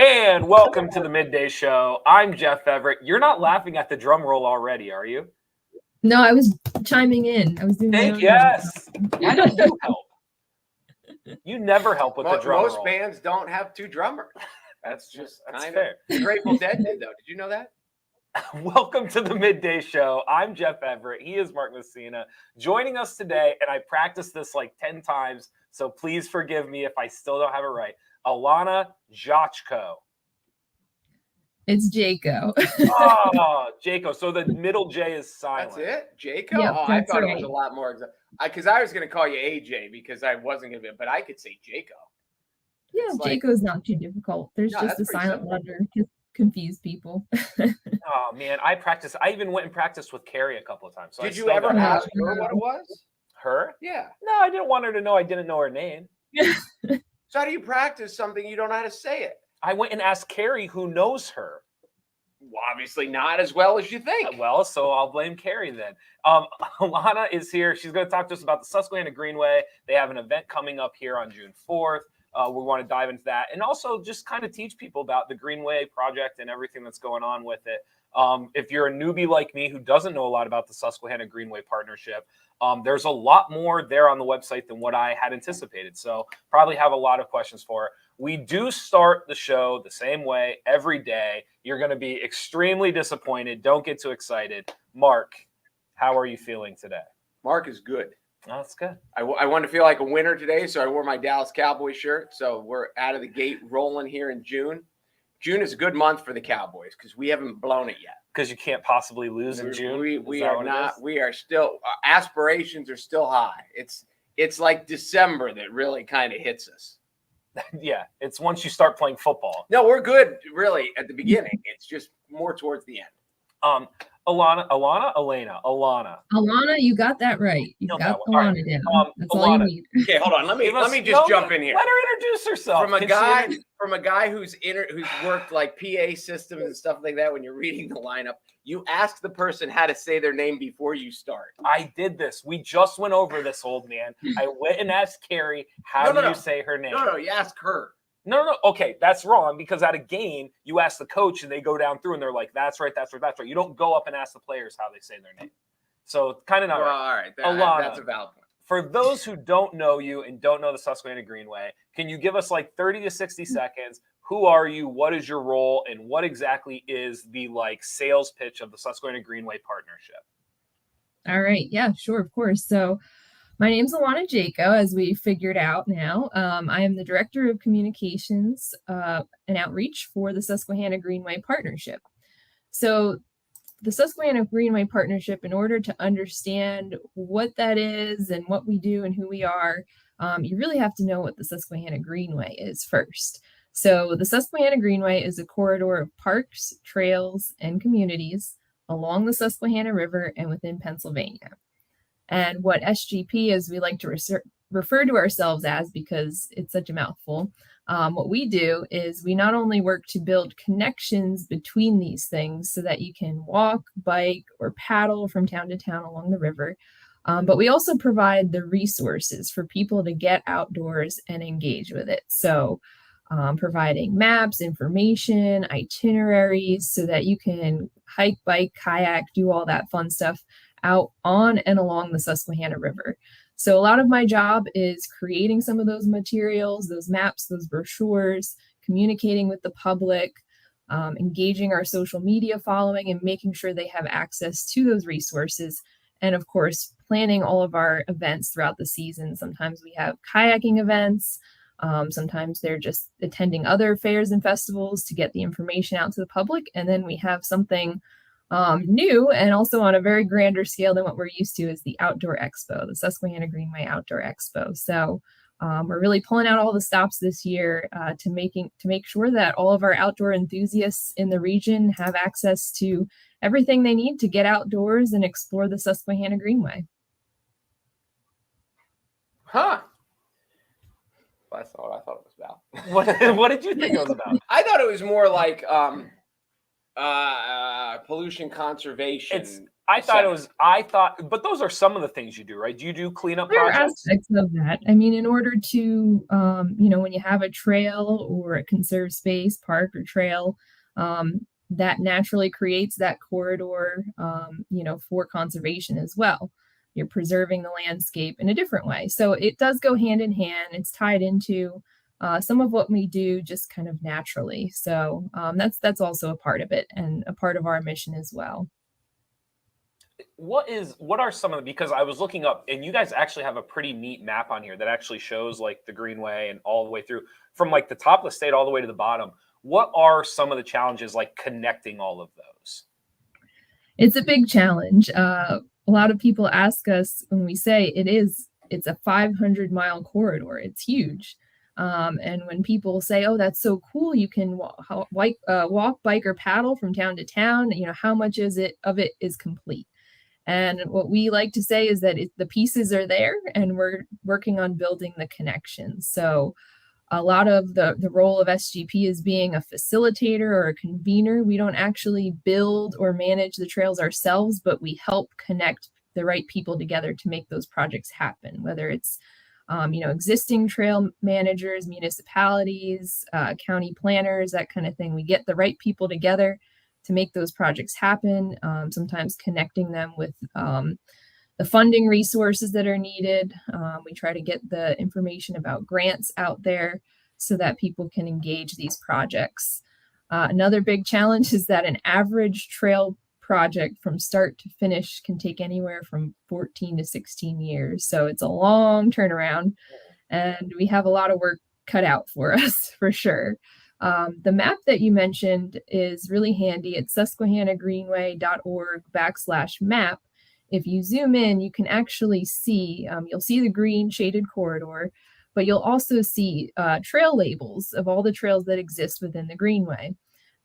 And welcome to the Midday Show. I'm Jeff Everett. You're not laughing at the drum roll already, are you? No, I was chiming in. I was doing my own yes. Why don't you help? You never help with the drum roll. Most bands don't have two drummers. That's fair. The Grateful Dead did, though. Did you know that? Welcome to the Midday Show. I'm Jeff Everett. He is Mark Messina. Joining us today, and I practiced this like 10 times, so please forgive me if I still don't have it right. Alana Jajko. It's Jajko. Oh, Jajko. So the middle J is silent. That's it? Jajko? Yep, oh, I thought right. It was a lot more. Because I was going to call you AJ because I wasn't going to be, but I could say Jajko. Yeah, Jayco's not too difficult. There's just a silent letter to confuse people. Oh, man. I even went and practiced with Carrie a couple of times. So Did you ever ask her what it was? Her? Yeah. No, I didn't want her to know I didn't know her name. So how do you practice something you don't know how to say it? I went and asked Carrie who knows her. Well, obviously not as well as you think. Well, so I'll blame Carrie then. Alana is here. She's going to talk to us about the Susquehanna Greenway. They have an event coming up here on June 4th. We want to dive into that and also just kind of teach people about the Greenway project and everything that's going on with it. If you're a newbie like me who doesn't know a lot about the Susquehanna Greenway partnership, there's a lot more there on the website than what I had anticipated. So probably have a lot of questions for her. We do start the show the same way every day. You're going to be extremely disappointed. Don't get too excited. Mark, how are you feeling today? Mark is good. Oh, that's good. I want to feel like a winner today, so I wore my Dallas Cowboys shirt. So we're out of the gate rolling here in June. June is a good month for the Cowboys because we haven't blown it yet. Because you can't possibly lose in June. We are not. We are still. Aspirations are still high. It's like December that really kind of hits us. Yeah, it's once you start playing football. No, we're good really at the beginning. It's just more towards the end. Alana, you got that right. You got Alana down. That's all you need. Okay, hold on. Let me just jump in here. Let her introduce herself. From a guy who's worked like PA systems and stuff like that. When you're reading the lineup, you ask the person how to say their name before you start. I did this. We just went over this, old man. I went and asked Carrie, how do you say her name? No, you ask her. No. Okay, that's wrong because at a game, you ask the coach and they go down through and they're like, that's right. You don't go up and ask the players how they say their name. So kind of not right. All right. Alana, that's a valid point. For those who don't know you and don't know the Susquehanna Greenway, can you give us like 30 to 60 seconds? Who are you? What is your role? And what exactly is the sales pitch of the Susquehanna Greenway partnership? All right. Yeah, sure. Of course. So my name's Alana Jajko, as we figured out now. I am the Director of Communications and Outreach for the Susquehanna Greenway Partnership. So the Susquehanna Greenway Partnership, in order to understand what that is and what we do and who we are, you really have to know what the Susquehanna Greenway is first. So the Susquehanna Greenway is a corridor of parks, trails, and communities along the Susquehanna River and within Pennsylvania. And what SGP, as we like to refer to ourselves as, because it's such a mouthful, what we do is we not only work to build connections between these things so that you can walk, bike, or paddle from town to town along the river, but we also provide the resources for people to get outdoors and engage with it. So providing maps, information, itineraries, so that you can hike, bike, kayak, do all that fun stuff out on and along the Susquehanna River. So a lot of my job is creating some of those materials, those maps, those brochures, communicating with the public, engaging our social media following and making sure they have access to those resources. And of course, planning all of our events throughout the season. Sometimes we have kayaking events. Sometimes they're just attending other fairs and festivals to get the information out to the public. And then we have something new and also on a very grander scale than what we're used to is the Outdoor Expo, the Susquehanna Greenway Outdoor Expo. So we're really pulling out all the stops this year to make sure that all of our outdoor enthusiasts in the region have access to everything they need to get outdoors and explore the Susquehanna Greenway. Huh. Well, that's not what I thought it was about. What did you think it was about? I thought it was more like pollution conservation. But those are some of the things you do, right? Do you do cleanup There are projects? aspects of that. I mean, in order to, when you have a trail or a conserved space, park or trail, that naturally creates that corridor, for conservation as well. You're preserving the landscape in a different way. So it does go hand in hand. It's tied into some of what we do just kind of naturally. So that's also a part of it and a part of our mission as well. What are some of the, because I was looking up and you guys actually have a pretty neat map on here that actually shows like the Greenway and all the way through from like the top of the state all the way to the bottom. What are some of the challenges like connecting all of those? It's a big challenge. A lot of people ask us when we say it's a 500-mile corridor. It's huge. And when people say, "Oh, that's so cool! You can walk, bike, or paddle from town to town," how much of it is complete? And what we like to say is that the pieces are there, and we're working on building the connections. So a lot of the role of SGP is being a facilitator or a convener. We don't actually build or manage the trails ourselves, but we help connect the right people together to make those projects happen, whether it's existing trail managers, municipalities, county planners, that kind of thing. We get the right people together to make those projects happen, sometimes connecting them with the funding resources that are needed. We try to get the information about grants out there so that people can engage these projects. Another big challenge is that an average trail project from start to finish can take anywhere from 14 to 16 years. So it's a long turnaround, and we have a lot of work cut out for us for sure. The map that you mentioned is really handy. It's susquehannagreenway.org/map. If you zoom in, you can actually see, you'll see the green shaded corridor, but you'll also see trail labels of all the trails that exist within the Greenway.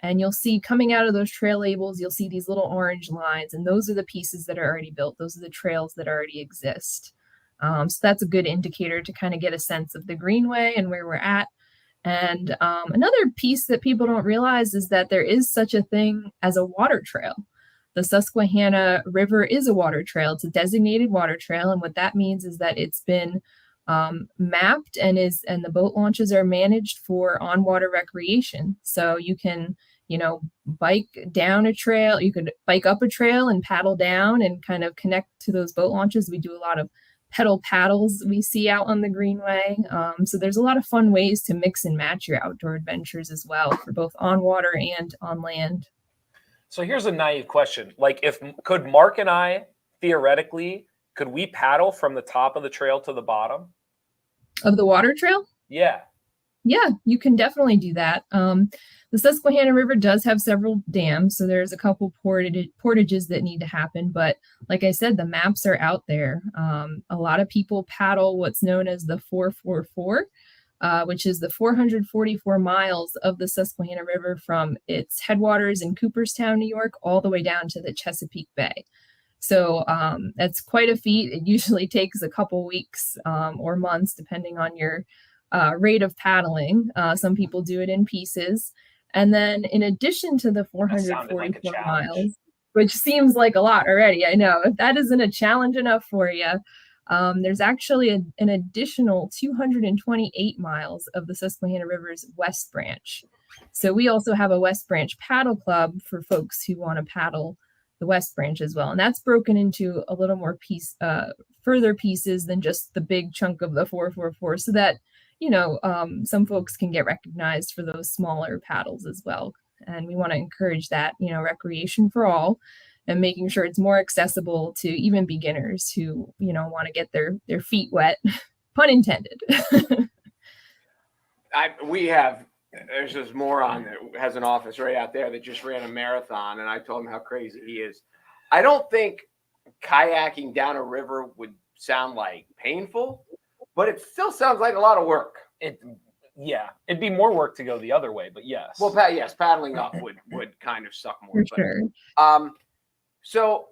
And you'll see coming out of those trail labels, you'll see these little orange lines, and those are the pieces that are already built. Those are the trails that already exist. So that's a good indicator to kind of get a sense of the Greenway and where we're at. And another piece that people don't realize is that there is such a thing as a water trail. The Susquehanna River is a water trail. It's a designated water trail. And what that means is that it's been mapped and the boat launches are managed for on-water recreation. So you can, bike down a trail. You could bike up a trail and paddle down and kind of connect to those boat launches. We do a lot of pedal paddles we see out on the Greenway. So there's a lot of fun ways to mix and match your outdoor adventures as well for both on water and on land. So here's a naive question. Like could Mark and I theoretically, could we paddle from the top of the trail to the bottom? Of the water trail? Yeah. Yeah, you can definitely do that. The Susquehanna River does have several dams, so there's a couple portages that need to happen. But like I said, the maps are out there. A lot of people paddle what's known as the 444, which is the 444 miles of the Susquehanna River from its headwaters in Cooperstown, New York, all the way down to the Chesapeake Bay. So that's quite a feat. It usually takes a couple weeks or months, depending on your rate of paddling. Some people do it in pieces. And then in addition to the 444 miles, which seems like a lot already, I know, if that isn't a challenge enough for you, there's actually an additional 228 miles of the Susquehanna River's West Branch. So we also have a West Branch paddle club for folks who want to paddle the West Branch as well. And that's broken into a little more further pieces than just the big chunk of the 444, so that some folks can get recognized for those smaller paddles as well. And we want to encourage that, recreation for all, and making sure it's more accessible to even beginners who, want to get their feet wet, pun intended. There's this moron that has an office right out there that just ran a marathon, and I told him how crazy he is. I don't think kayaking down a river would sound like painful, but it still sounds like a lot of work. It'd be more work to go the other way, but yes. Well, yes, paddling up would kind of suck more. For sure. So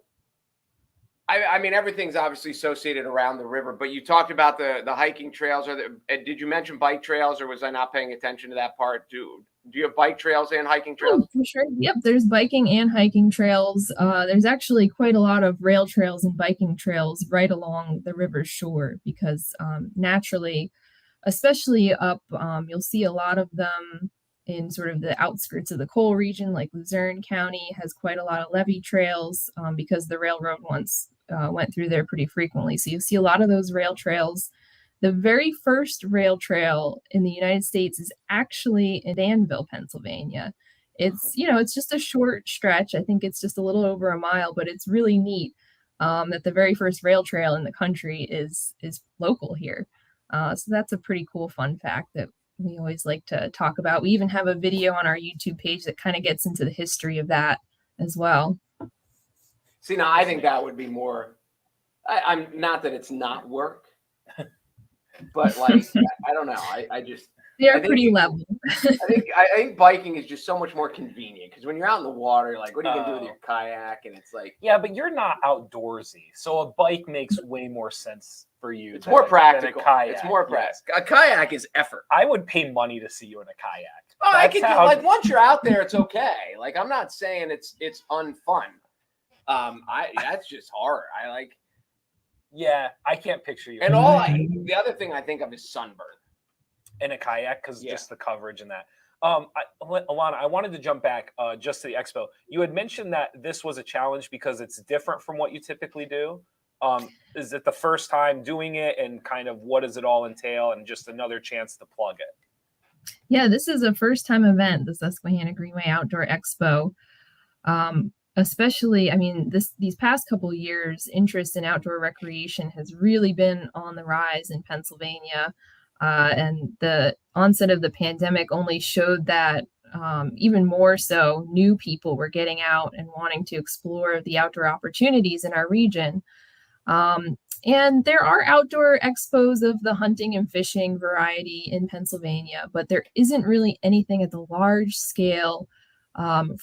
I mean, everything's obviously associated around the river, but you talked about the hiking trails. Did you mention bike trails, or was I not paying attention to that part? Do you have bike trails and hiking trails? Oh, for sure. Yep, there's biking and hiking trails. There's actually quite a lot of rail trails and biking trails right along the river's shore because naturally, especially up, you'll see a lot of them in sort of the outskirts of the coal region, like Luzerne County has quite a lot of levee trails because the railroad once went through there pretty frequently. So you see a lot of those rail trails. The very first rail trail in the United States is actually in Danville, Pennsylvania. It's just a short stretch. I think it's just a little over a mile, but it's really neat that the very first rail trail in the country is local here. So that's a pretty cool fun fact that we always like to talk about. We even have a video on our YouTube page that kind of gets into the history of that as well. See, now I think that would be more. I'm not that it's not work, but like I don't know. I just they're pretty level. I think biking is just so much more convenient because when you're out in the water, like what are you gonna do with your kayak? And it's like but you're not outdoorsy, so a bike makes way more sense for you. It's more practical. Than a kayak. It's more practical. A kayak is effort. I would pay money to see you in a kayak. Oh, I could like once you're out there, it's okay. Like I'm not saying it's unfun. That's just hard. I can't picture you. And the other thing I think of is sunburn in a kayak because just the coverage and that. Alana, I wanted to jump back just to the expo. You had mentioned that this was a challenge because it's different from what you typically do. Is it the first time doing it, and kind of what does it all entail, and just another chance to plug it? Yeah, this is a first time event, the Susquehanna Greenway Outdoor Expo. Especially, I mean, these past couple of years, interest in outdoor recreation has really been on the rise in Pennsylvania. And the onset of the pandemic only showed that even more so, new people were getting out and wanting to explore the outdoor opportunities in our region. And there are outdoor expos of the hunting and fishing variety in Pennsylvania, but there isn't really anything at the large scale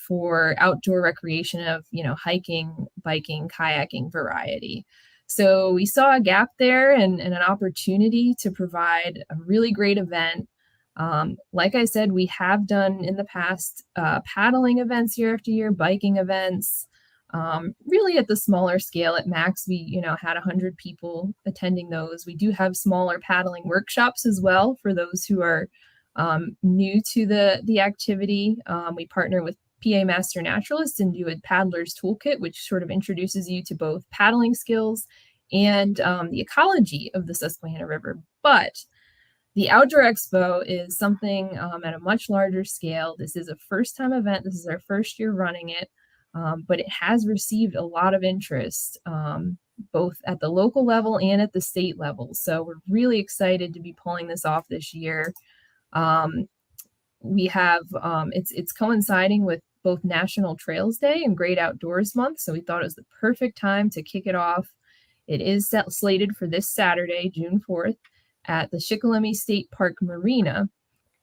for outdoor recreation of, hiking, biking, kayaking variety. So we saw a gap there and an opportunity to provide a really great event. Like I said, we have done in the past paddling events year after year, biking events, really at the smaller scale. At max, we had 100 people attending those. We do have smaller paddling workshops as well for those who are new to the activity. We partner with PA Master Naturalists and do a paddler's toolkit, which sort of introduces you to both paddling skills and the ecology of the Susquehanna River. But the Outdoor Expo is something at a much larger scale. This is a first-time event. This is our first year running it, but it has received a lot of interest, both at the local level and at the state level. So we're really excited to be pulling this off this year. We have it's coinciding with both National Trails Day and Great Outdoors Month, so we thought it was the perfect time to kick it off. It is slated for this Saturday, June 4th, at the Shikellamy State Park Marina.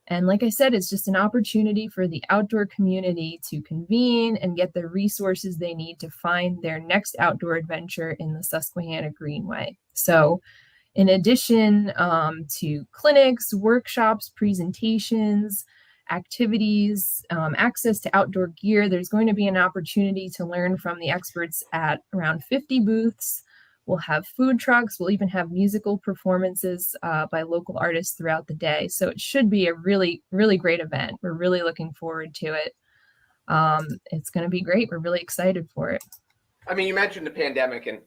And like I said, it's just an opportunity for the outdoor community to convene and get the resources they need to find their next outdoor adventure in the Susquehanna Greenway. So in addition to clinics, workshops, presentations, activities, access to outdoor gear, there's going to be an opportunity to learn from the experts at around 50 booths. We'll have food trucks. We'll even have musical performances by local artists throughout the day. So it should be a really, really great event. We're really looking forward to it. It's going to be great. We're really excited for it. I mean, you mentioned the pandemic, and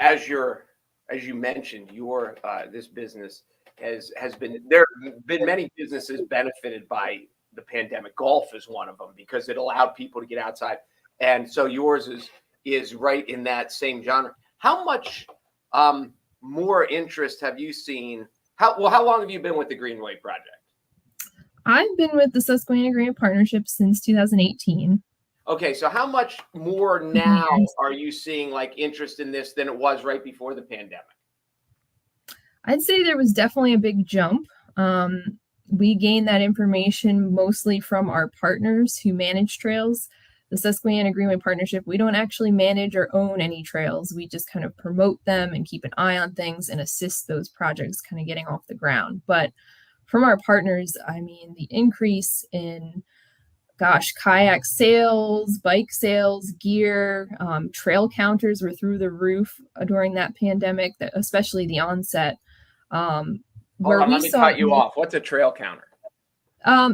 as you mentioned, your this business has been, there have been many businesses benefited by the pandemic. Golf is one of them because it allowed people to get outside, and so yours is right in that same genre. How much more interest have you seen? How long have you been with the Greenway Project? I've been with the Susquehanna Greenway Partnership since 2018. Okay, so how much more now are you seeing like interest in this than it was right before the pandemic? I'd say there was definitely a big jump. We gained that information mostly from our partners who manage trails. the Susquehanna Greenway Partnership, we don't actually manage or own any trails. We just kind of promote them and keep an eye on things and assist those projects kind of getting off the ground. But from our partners, I mean, the increase in kayak sales, bike sales, gear, trail counters were through the roof during that pandemic, especially the onset. Hold on, let me cut you off. What's a trail counter?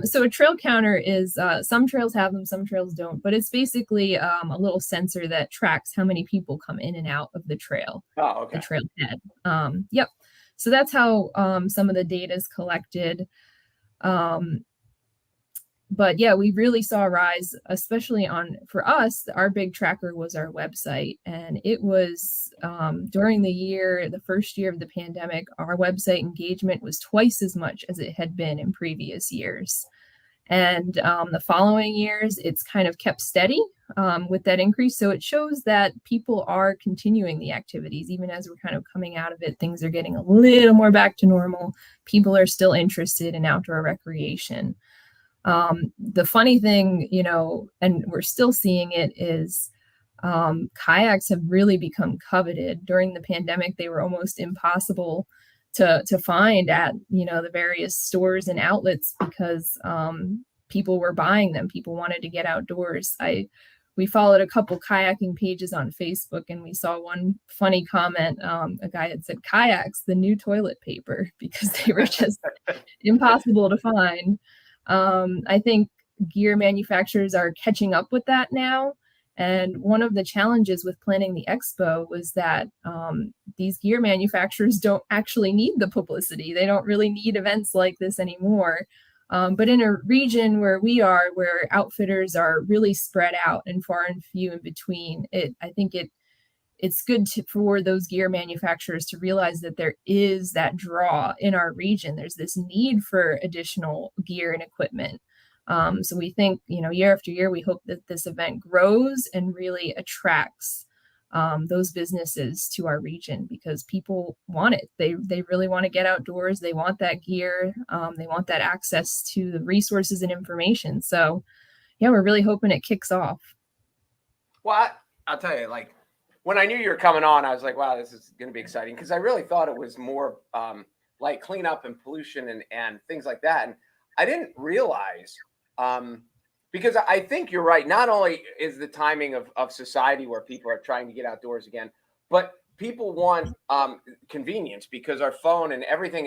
So a trail counter is, some trails have them, some trails don't, but it's basically a little sensor that tracks how many people come in and out of the trail, Oh, okay. the trailhead. Yep. So that's how some of the data is collected. But yeah, we really saw a rise, especially for us, our big tracker was our website. And it was during the first year of the pandemic, our website engagement was twice as much as it had been in previous years. And the following years, it's kind of kept steady with that increase. So it shows that people are continuing the activities, even as we're kind of coming out of it, things are getting a little more back to normal. People are still interested in outdoor recreation. The funny thing, and we're still seeing it, is kayaks have really become coveted. During the pandemic, they were almost impossible to find at, the various stores and outlets because people were buying them. People wanted to get outdoors. We followed a couple kayaking pages on Facebook, and we saw one funny comment. A guy had said, "Kayaks, the new toilet paper," because they were just impossible to find. I think gear manufacturers are catching up with that now. And one of the challenges with planning the expo was that these gear manufacturers don't actually need the publicity. They don't really need events like this anymore. But in a region where we are, where outfitters are really spread out and far and few in between, I think it's good for those gear manufacturers to realize that there is that draw in our region. There's this need for additional gear and equipment. So we think, year after year, we hope that this event grows and really attracts those businesses to our region because people want it. They really want to get outdoors. They want that gear. They want that access to the resources and information. So yeah, we're really hoping it kicks off. Well, I'll tell you, when I knew you were coming on, I was like, wow, this is going to be exciting. Because I really thought it was more like cleanup and pollution and things like that. And I didn't realize, because I think you're right. Not only is the timing of society where people are trying to get outdoors again, but people want convenience because our phone and everything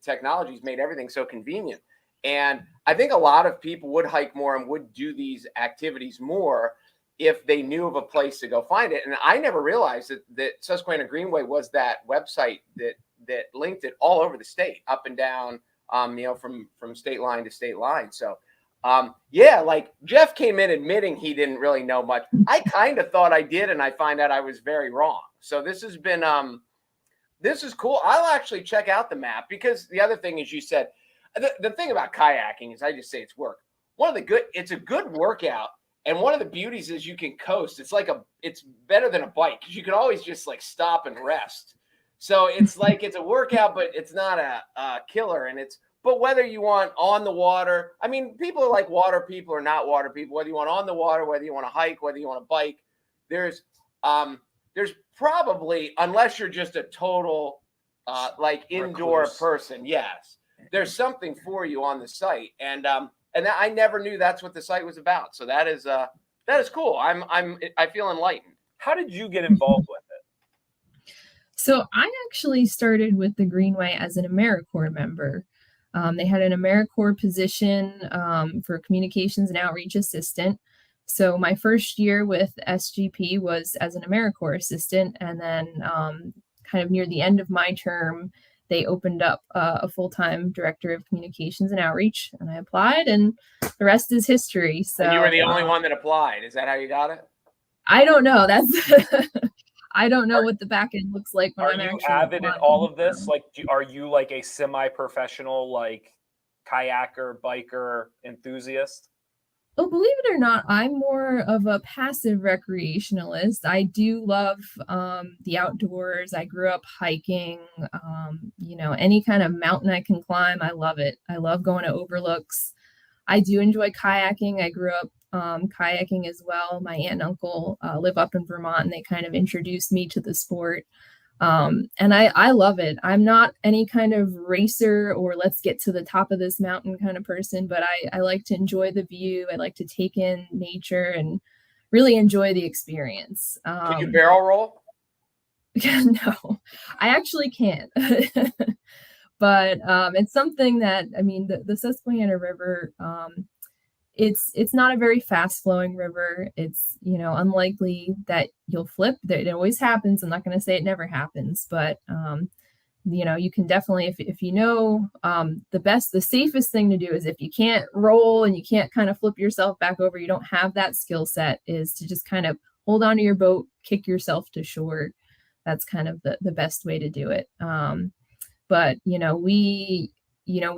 technology's made everything so convenient. And I think a lot of people would hike more and would do these activities more if they knew of a place to go find it. And I never realized that Susquehanna Greenway was that website that linked it all over the state, up and down, from state line to state line. So, Jeff came in admitting he didn't really know much. I kind of thought I did, and I find out I was very wrong. So this has been, this is cool. I'll actually check out the map because the other thing is you said, the thing about kayaking is I just say it's work. It's a good workout. And one of the beauties is you can coast. It's better than a bike because you can always just stop and rest. So it's it's a workout, but it's not a killer. But whether you want on the water, I mean, people are like water people or not water people, whether you want on the water, whether you want to hike, whether you want to bike, there's probably, unless you're just a total indoor recluse person. Yes. There's something for you on the site. And I never knew that's what the site was about. So that is cool. I feel enlightened. How did you get involved with it? So I actually started with the Greenway as an AmeriCorps member. They had an AmeriCorps position for communications and outreach assistant. So my first year with SGP was as an AmeriCorps assistant. And then kind of near the end of my term, they opened up a full-time director of communications and outreach, and I applied, and the rest is history. So and you were the only one that applied. Is that how you got it? I don't know. I don't know what the back end looks like when I'm actually. Are you avid at all of this? Are you a semi-professional kayaker, biker enthusiast? Oh, believe it or not, I'm more of a passive recreationalist. I do love the outdoors. I grew up hiking, any kind of mountain I can climb. I love it. I love going to overlooks. I do enjoy kayaking. I grew up kayaking as well. My aunt and uncle live up in Vermont, and they kind of introduced me to the sport. And I love it. I'm not any kind of racer or let's get to the top of this mountain kind of person, but I like to enjoy the view. I like to take in nature and really enjoy the experience. Can you barrel roll? No, I actually can't. But it's something that, I mean, the Susquehanna River, it's not a very fast flowing river. It's, unlikely that you'll flip. It always happens. I'm not going to say it never happens, but you can definitely, if the safest thing to do is, if you can't roll and you can't kind of flip yourself back over, you don't have that skill set, is to just kind of hold onto your boat, kick yourself to shore. That's kind of the best way to do it. But we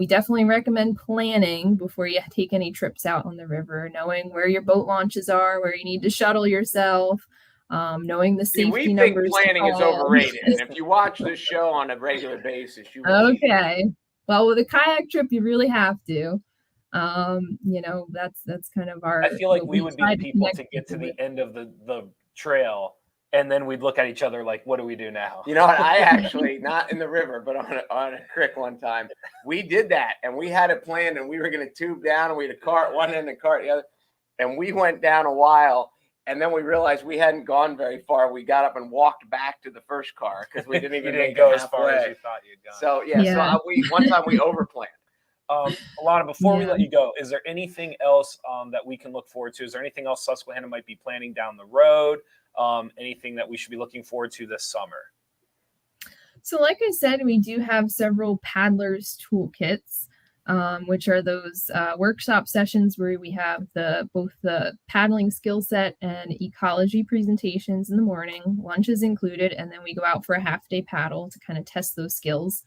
definitely recommend planning before you take any trips out on the river, knowing where your boat launches are, where you need to shuttle yourself, knowing the safety numbers. We think planning is overrated. And if you watch this show on a regular basis, you will. Okay. Well, with a kayak trip, you really have to. That's kind of our. I feel like we would be the people to get to the end of the trail, and then we'd look at each other like, what do we do now? You know what? I actually, not in the river, but on a creek one time, we did that, and we had it planned, and we were going to tube down, and we had a cart one end and a cart the other, and we went down a while, and then we realized we hadn't gone very far. We got up and walked back to the first car because we didn't even go as far as you thought you'd gone. So one time we overplanned. Alana, before we let you go, is there anything else that we can look forward to? Is there anything else Susquehanna might be planning down the road? Anything that we should be looking forward to this summer? So like I said, we do have several paddlers toolkits, which are those workshop sessions where we have both the paddling skill set and ecology presentations in the morning, lunch is included, and then we go out for a half-day paddle to kind of test those skills.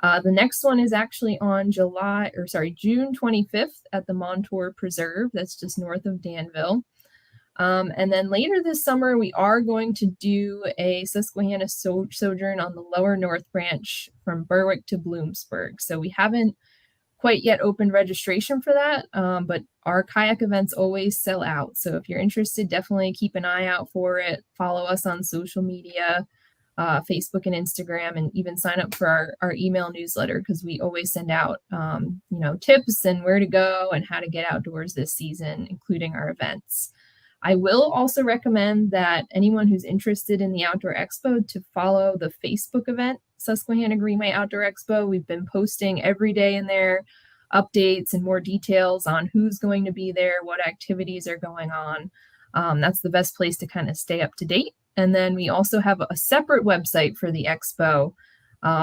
The next one is actually on June 25th at the Montour Preserve. That's just north of Danville. And then later this summer, we are going to do a Susquehanna sojourn on the lower North Branch from Berwick to Bloomsburg. So we haven't quite yet opened registration for that, but our kayak events always sell out. So if you're interested, definitely keep an eye out for it. Follow us on social media, Facebook and Instagram, and even sign up for our email newsletter, because we always send out, tips and where to go and how to get outdoors this season, including our events. I will also recommend that anyone who's interested in the Outdoor Expo to follow the Facebook event, Susquehanna Greenway Outdoor Expo. We've been posting every day in there updates and more details on who's going to be there, what activities are going on. That's the best place to kind of stay up to date. And then we also have a separate website for the Expo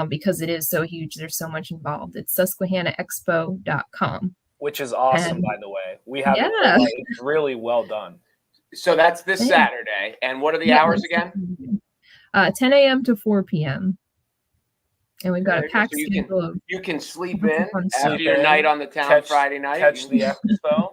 because it is so huge. There's so much involved. It's SusquehannaExpo.com. Which is awesome, by the way. We have it's really well done. So that's this Saturday. And what are the hours again? 10 a.m. to 4 p.m. And we've got a packed schedule. You can sleep in after your night on the town Friday night. Catch the Expo.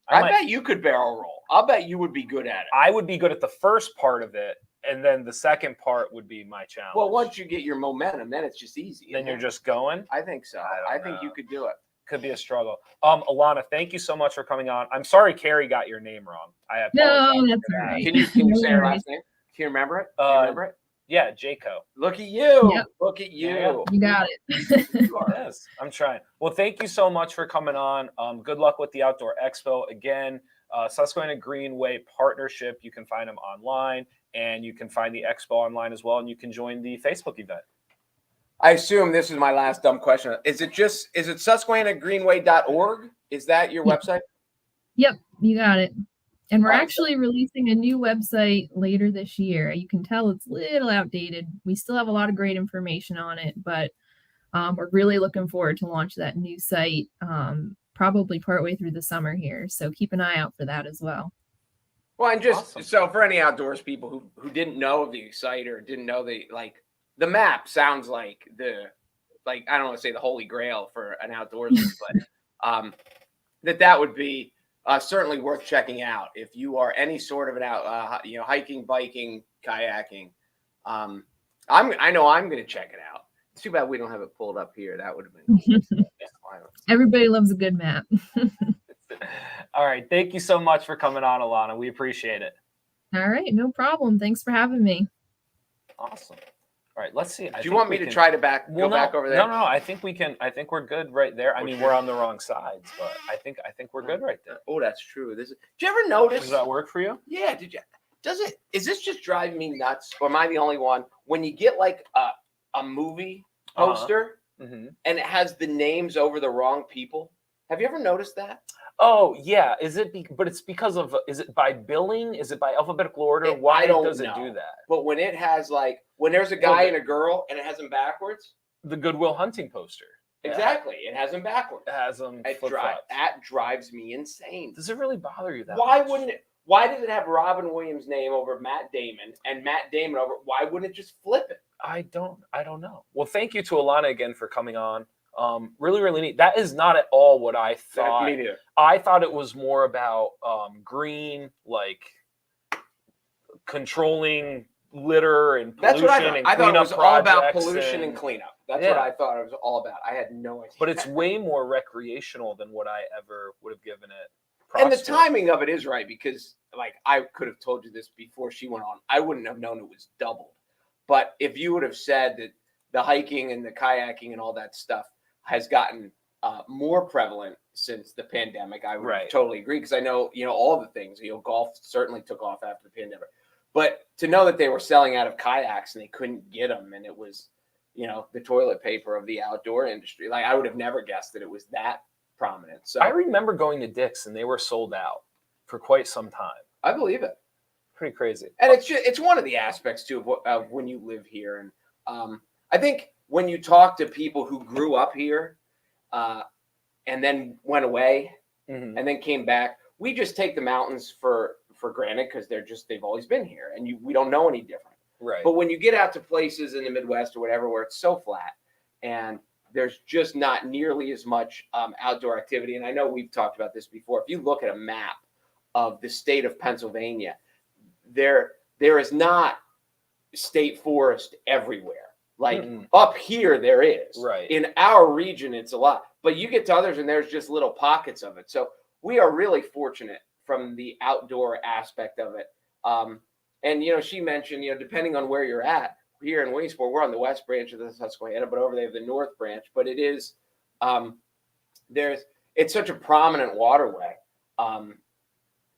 I bet you could barrel roll. I'll bet you would be good at it. I would be good at the first part of it, and then the second part would be my challenge. Well, once you get your momentum, then it's just easy. Then you're just going? I think so. I think you could do it. Could be a struggle. Alana, thank you so much for coming on. I'm sorry Carrie got your name wrong. No, that's all right. Can you say her last name? Can you remember it? Yeah, Jajko. Look at you. Yep. Look at you. Yeah, you got it. Yes, I'm trying. Well, thank you so much for coming on. Good luck with the Outdoor Expo. Again, Susquehanna Greenway partnership. You can find them online, and you can find the Expo online as well, and you can join the Facebook event. I assume this is my last dumb question. Is it susquehannagreenway.org? Is that your website? Yep, you got it. And we're actually releasing a new website later this year. You can tell it's a little outdated. We still have a lot of great information on it, but we're really looking forward to launch that new site probably partway through the summer here. So keep an eye out for that as well. Well, and just so for any outdoors people who didn't know of the site or didn't know the map sounds like I don't want to say the holy grail for an outdoorsman, but that would be certainly worth checking out if you are any sort of an hiking, biking, kayaking. I know I'm going to check it out. It's too bad we don't have it pulled up here. That would have been Everybody loves a good map. All right. Thank you so much for coming on, Alana. We appreciate it. All right, no problem. Thanks for having me. Awesome. All right, let's see. Do you want me to try to go back over there? No. I think we can. I think we're good right there. I mean, we're on the wrong sides, but I think we're good right there. Oh, that's true. Did you ever notice? Does that work for you? Yeah. Did you? Is this just driving me nuts, or am I the only one? When you get like a movie poster and it has the names over the wrong people, have you ever noticed that? Oh yeah. But it's because of. Is it by billing? Is it by alphabetical order? Why does it do that? But when it has when there's a guy and a girl and it has them backwards. The Goodwill Hunting poster. Exactly. It has them backwards. It has them flip-flops. That drives me insane. Does it really bother you that Why much? wouldn't it? Why does it have Robin Williams' name over Matt Damon and Matt Damon over? Why wouldn't it just flip it? I don't know. Well, thank you to Alana again for coming on. Really, really neat. That is not at all what I thought. Me neither. I thought it was more about green, like controlling litter and pollution. That's what I thought. And I thought it was all about pollution and and cleanup. That's what I thought it was all about. I had no idea. But it's way more recreational than what I ever would have given it. And the timing of it is right, because I could have told you this before she went on. I wouldn't have known it was doubled. But if you would have said that the hiking and the kayaking and all that stuff has gotten more prevalent since the pandemic, I would totally agree, because I know, all the things, golf certainly took off after the pandemic. But to know that they were selling out of kayaks and they couldn't get them, and it was, the toilet paper of the outdoor industry, I would have never guessed that it was that prominent. So I remember going to Dick's and they were sold out for quite some time. I believe it. Pretty crazy. And it's one of the aspects too of when you live here. And I think when you talk to people who grew up here and then went away and then came back, we just take the mountains for granted, because they've always been here, and we don't know any different. Right. But when you get out to places in the Midwest or whatever where it's so flat and there's just not nearly as much outdoor activity. And I know we've talked about this before. If you look at a map of the state of Pennsylvania, there is not state forest everywhere. Up here, there is. Right. In our region, it's a lot. But you get to others, and there's just little pockets of it. So we are really fortunate from the outdoor aspect of it. And, she mentioned, depending on where you're at, here in Williamsport, we're on the west branch of the Susquehanna, but over there, have the north branch. But it is, it's such a prominent waterway.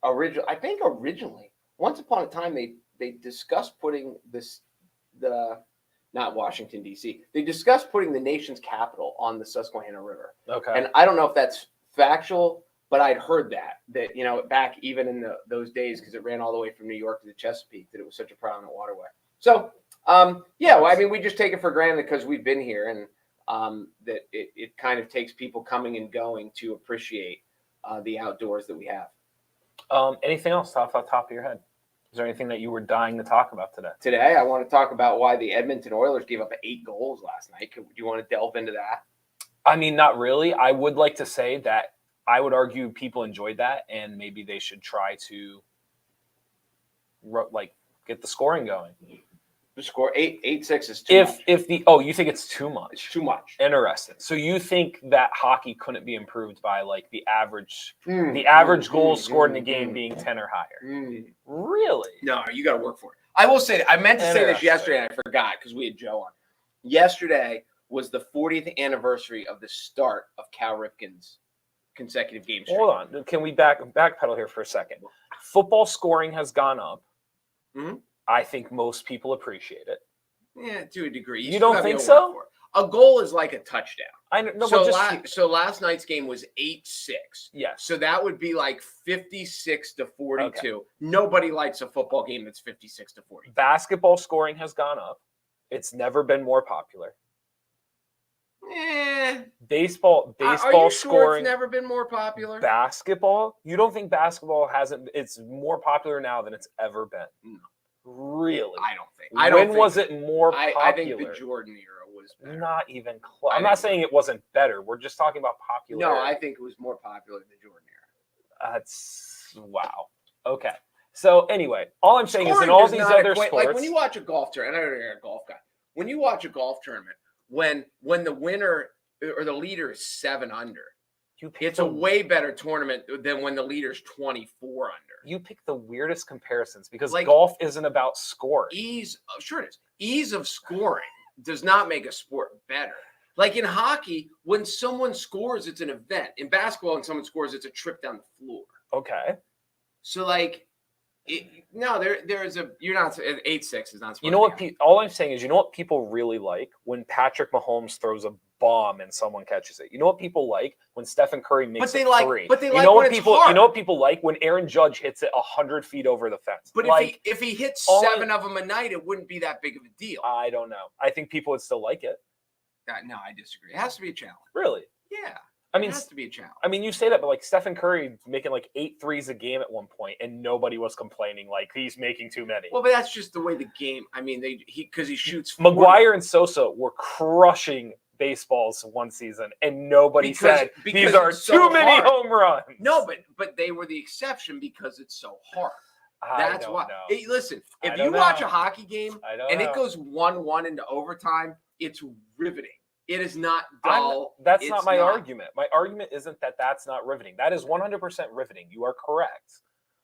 Originally, once upon a time, they discussed putting not Washington, D.C. They discussed putting the nation's capital on the Susquehanna River. Okay. And I don't know if that's factual, but I'd heard that back even in those days, because it ran all the way from New York to the Chesapeake, that it was such a prominent waterway. So, we just take it for granted because we've been here, and that it kind of takes people coming and going to appreciate the outdoors that we have. Anything else off the top of your head? Is there anything that you were dying to talk about today? Today, I want to talk about why the Edmonton Oilers gave up 8 goals last night. Do you want to delve into that? I mean, not really. I would like to say that I would argue people enjoyed that, and maybe they should try to get the scoring going. The score 8-6 is too much. You think it's too much? It's too much. Interesting. So you think that hockey couldn't be improved by the average goals scored in a game being 10 or higher? Really? No, you got to work for it. I will say, I meant to say this yesterday and I forgot because we had Joe on. Yesterday was the 40th anniversary of the start of Cal Ripken's consecutive game streak. Hold on. Can we backpedal here for a second? Football scoring has gone up. Mm-hmm. I think most people appreciate it. Yeah, to a degree. You don't think so? A goal is like a touchdown. I know. So last night's game was 8-6. Yes. So that would be 56-42. Okay. Nobody likes a football game that's 56-40. Basketball scoring has gone up. It's never been more popular. Baseball Are you scoring. Sure it's never been more popular? Basketball? You don't think basketball hasn't? It's more popular now than it's ever been. No. Really? I don't think. When was it more popular? I think the Jordan era was better. Not even close. I'm not saying it wasn't better. We're just talking about popularity. No, I think it was more popular than the Jordan era. That's wow. Okay. So anyway, all I'm saying is in all these other sports, like when you watch a golf tournament, I know you're a golf guy. When you watch a golf tournament, when the winner or the leader is 7 under, It's a way better tournament than when the leader's 24 under. You pick the weirdest comparisons because Like, golf isn't about scoring. Sure it is. Ease of scoring does not make a sport better. Like in hockey, when someone scores, it's an event. In basketball, when someone scores, it's a trip down the floor. Okay. So like, there's a, you're not, 8-6 is not supposed You know to what? All I'm saying is, you know what people really like when Patrick Mahomes throws a bomb and someone catches it. You know what people like when Stephen Curry makes a three. But they you like know when what it's people. hard. You know what people like when Aaron Judge hits it 100 feet over the fence. But like, if he hits all 7 of them a night, it wouldn't be that big of a deal. I don't know. I think people would still like it. No, I disagree. It has to be a challenge. Really? Yeah. I mean, it has to be a challenge. I mean, you say that, but like Stephen Curry making like 8 threes a game at one point, and nobody was complaining like he's making too many. Well, but that's just the way the game. I mean, because he shoots. Maguire and Sosa were crushing baseballs one season, and nobody said these are too many home runs. No, but they were the exception because it's so hard. That's why. Hey, listen, if you watch a hockey game and it goes 1-1 into overtime, it's riveting. It is not dull. That's not my argument. My argument isn't that that's not riveting. That is 100% riveting. You are correct.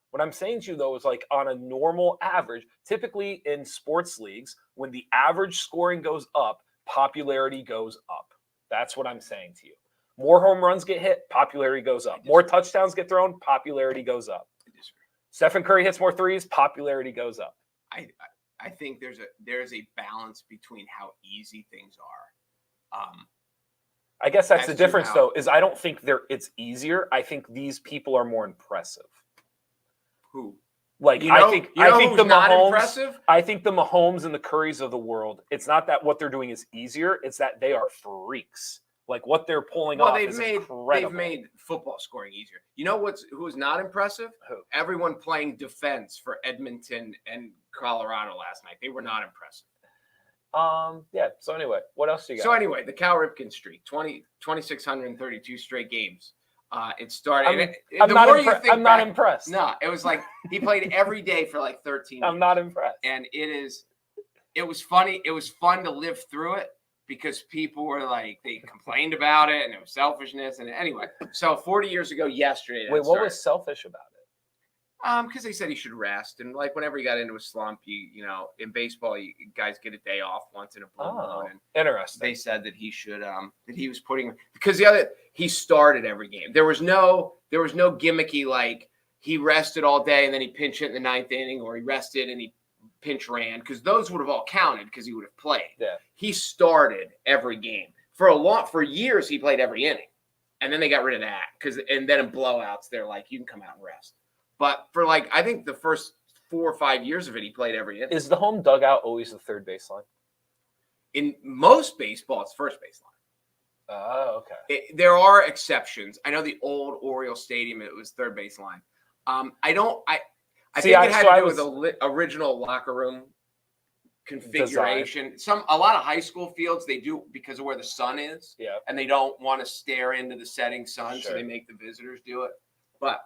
What I'm saying to you, though, is like on a normal average, typically in sports leagues, when the average scoring goes up, popularity goes up. That's what I'm saying to you. More home runs get hit, popularity goes up. More touchdowns get thrown, popularity goes up. Stephen Curry hits more threes, popularity goes up. I think there's a balance between how easy things are. I guess that's the difference, though, is I don't think it's easier. I think these people are more impressive. Who? Like, I think the Mahomes. I think the Mahomes and the Currys of the world. It's not that what they're doing is easier. It's that they are freaks. Like what they're pulling off is incredible. They've made football scoring easier. You know who's not impressive? Who? Everyone playing defense for Edmonton and Colorado last night. They were not impressive. Yeah. So anyway, what else do you got? So anyway, the Cal Ripken streak, 2,632 straight games. It started. I'm not impressed. No, it was like he played every day for like 13 I'm years. not impressed. And it was funny. It was fun to live through it because people were like, they complained about it and it was selfishness. And anyway, so 40 years ago yesterday. Wait, what was selfish about it? Because they said he should rest, and like whenever he got into a slump, you know, in baseball, guys get a day off once in a blue moon. And interesting. They said that he should, that he was putting because he started every game. There was no gimmicky like he rested all day and then he pinch hit in the 9th inning, or he rested and he pinch ran, because those would have all counted because he would have played. Yeah. He started every game for years. He played every inning, and then they got rid of that and then in blowouts they're like, you can come out and rest. But for like, I think the first 4 or 5 years of it, he played every inning. Is the home dugout always the third baseline? In most baseball, it's first baseline. Oh, okay. There are exceptions. I know the old Oriole Stadium, it was third baseline. I think it had to do with the original locker room configuration. Design. A lot of high school fields, they do because of where the sun is. Yeah. And they don't want to stare into the setting sun, sure. So they make the visitors do it. But